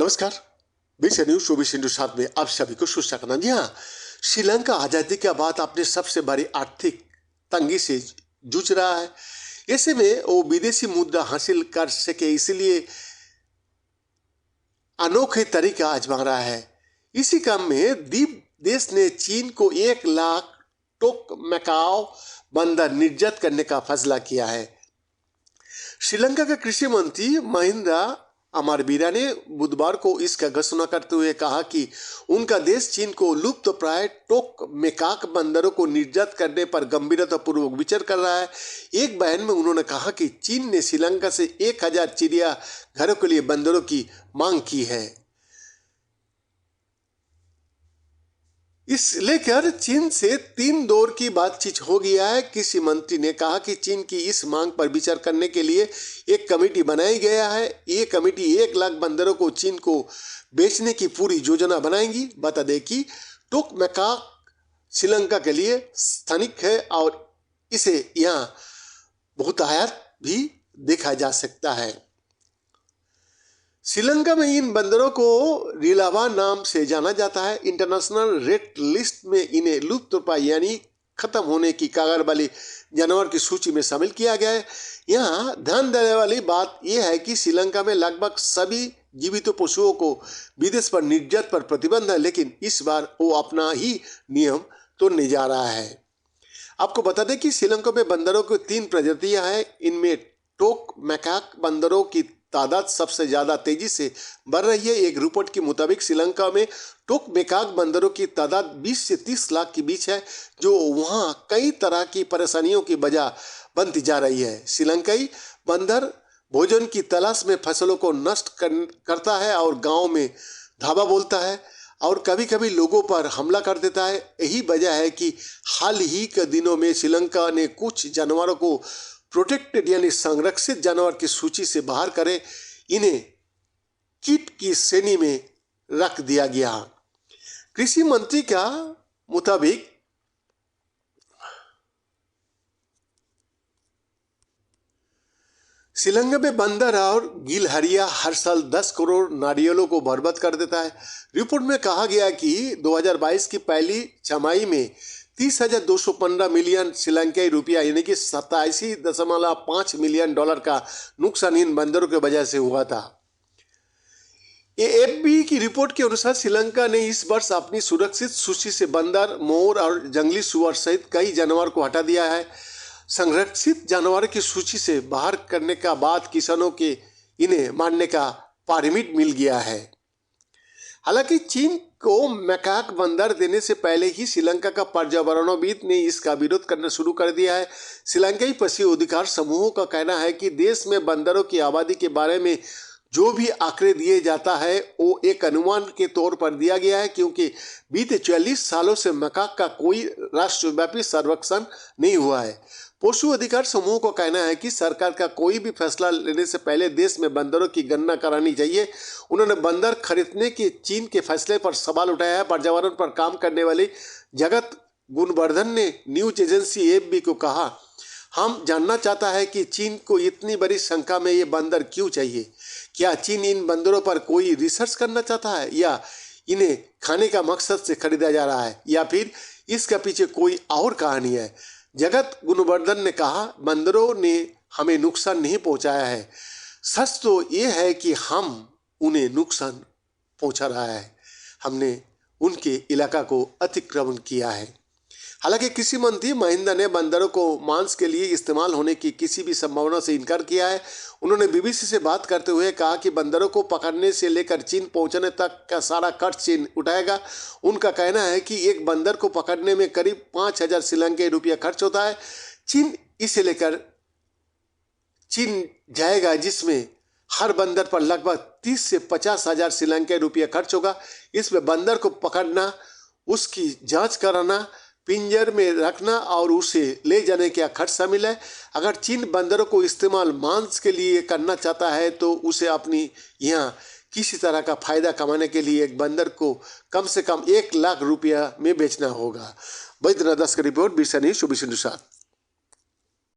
नमस्कार। बीस न्यूज 24/7 में आप सभी को सुस्वागत। जी हाँ, श्रीलंका आजादी के बाद अपने सबसे बड़ी आर्थिक तंगी से जूझ रहा है। ऐसे में वो विदेशी मुद्रा हासिल कर सके इसलिए अनोखे तरीका आजमा रहा है। इसी काम में द्वीप देश ने चीन को 1 लाख टोक मैकाओ बंदर निर्यात करने का फैसला किया है। श्रीलंका के कृषि मंत्री महिंद्रा अमरवीरा ने बुधवार को इसका घोषणा करते हुए कहा कि उनका देश चीन को लुप्त प्राय टोक मैकाक बंदरों को निर्यात करने पर गंभीरतापूर्वक विचार कर रहा है। एक बयान में उन्होंने कहा कि चीन ने श्रीलंका से 1000 चिड़िया घरों के लिए बंदरों की मांग की है। इस लेकर चीन से 3 दौर की बातचीत हो गया है। कृषि मंत्री ने कहा कि चीन की इस मांग पर विचार करने के लिए एक कमेटी बनाई गया है। ये कमेटी 1 लाख बंदरों को चीन को बेचने की पूरी योजना बनाएगी। बता दें कि टोक मैकाक श्रीलंका के लिए स्थानिक है और इसे यहाँ बहुतायत भी देखा जा सकता है। श्रीलंका में इन बंदरों को रिलावा नाम से जाना जाता है। इंटरनेशनल रेड लिस्ट में इन्हें लुप्तप्राय यानी खत्म होने की कगार वाली जानवर की सूची में शामिल किया गया है। यहाँ ध्यान देने वाली बात यह है कि श्रीलंका में लगभग सभी जीवित पशुओं को विदेश पर निर्यात पर प्रतिबंध है, लेकिन इस बार वो अपना ही नियम तोड़ने जा रहा है। आपको बता दें कि श्रीलंका में बंदरों की 3 प्रजातियां हैं। इनमें टोक मैकाक बंदरों की तादाद सबसे ज्यादा तेजी से बढ़ रही है। एक रिपोर्ट के मुताबिक श्रीलंका में टोक मैकाक बंदरों की तादाद 20 से 30 लाख के बीच है, जो वहां कई तरह की परेशानियों की वजह बनती जा रही है। श्रीलंकाई बंदर भोजन की तलाश में फसलों को नष्ट करता है और गांव में धावा बोलता है और कभी कभी लोगों पर हमला कर देता है। यही वजह है कि हाल ही के दिनों में श्रीलंका ने कुछ जानवरों को प्रोटेक्टेड यानी संरक्षित जानवर की सूची से बाहर करे, इन्हें कीट की श्रेणी में रख दिया गया। कृषि मंत्री का मुताबिक श्रीलंका में बंदर और गिलहरिया हर साल 10 करोड़ नारियलों को बर्बाद कर देता है। रिपोर्ट में कहा गया कि 2022 की पहली छमाही में 30,215 मिलियन श्रीलंकाई रुपया यानी कि 87.5 मिलियन डॉलर का नुकसान इन बंदरों की वजह से हुआ था। एएफपी की रिपोर्ट के अनुसार श्रीलंका ने इस वर्ष अपनी सुरक्षित सूची से बंदर, मोर और जंगली सुअर सहित कई जानवर को हटा दिया है। संरक्षित जानवर की सूची से बाहर करने का बाद किसानों के इन्हें मारने का परमिट मिल गया है। हालांकि चीन को मैकाक बंदर देने से पहले ही श्रीलंका का पर्यावरणविद ने इसका विरोध करना शुरू कर दिया है। श्रीलंकाई पशु अधिकार समूहों का कहना है कि देश में बंदरों की आबादी के बारे में जो भी आंकड़े दिए जाता है वो एक अनुमान के तौर पर दिया गया है, क्योंकि बीते 40 सालों से मैकाक का कोई राष्ट्रव्यापी सर्वेक्षण नहीं हुआ है। पशु अधिकार समूह को कहना है कि सरकार का कोई भी फैसला लेने से पहले देश में बंदरों की गणना करानी चाहिए। उन्होंने बंदर खरीदने के चीन के फैसले पर सवाल उठाया है। पर्यावरण पर काम करने वाली जगत गुणवर्धन ने न्यूज एजेंसी एएफपी को कहा, हम जानना चाहता है कि चीन को इतनी बड़ी संख्या में ये बंदर क्यों चाहिए। क्या चीन इन बंदरों पर कोई रिसर्च करना चाहता है या इन्हें खाने का मकसद से खरीदा जा रहा है या फिर इसके पीछे कोई और कहानी है। जगत गुणवर्धन ने कहा, बंदरों ने हमें नुकसान नहीं पहुंचाया है, सच तो ये है कि हम उन्हें नुकसान पहुंचा रहा है। हमने उनके इलाका को अतिक्रमण किया है। हालांकि कृषि मंत्री महिंद्रा ने बंदरों को मांस के लिए इस्तेमाल होने की किसी भी संभावना से इनकार किया है। उन्होंने बीबीसी से बात करते हुए कहा कि बंदरों को पकड़ने से लेकर चीन पहुंचने तक का सारा खर्च चीन उठाएगा। उनका कहना है कि एक बंदर को पकड़ने में करीब 5,000 श्रीलंकाई रुपया खर्च होता है। चीन इसे लेकर चीन जाएगा, जिसमें हर बंदर पर लगभग 30 से 50,000 श्रीलंकाई रुपया खर्च होगा। इसमें बंदर को पकड़ना, उसकी जांच कराना, पिंजर में रखना और उसे ले जाने का खर्च शामिल है। अगर चीन बंदरों को इस्तेमाल मांस के लिए करना चाहता है तो उसे अपनी यहाँ किसी तरह का फायदा कमाने के लिए एक बंदर को कम से कम 1 लाख रुपया में बेचना होगा। वैद्यनाथ दास की रिपोर्ट, बीस न्यूज 24/7।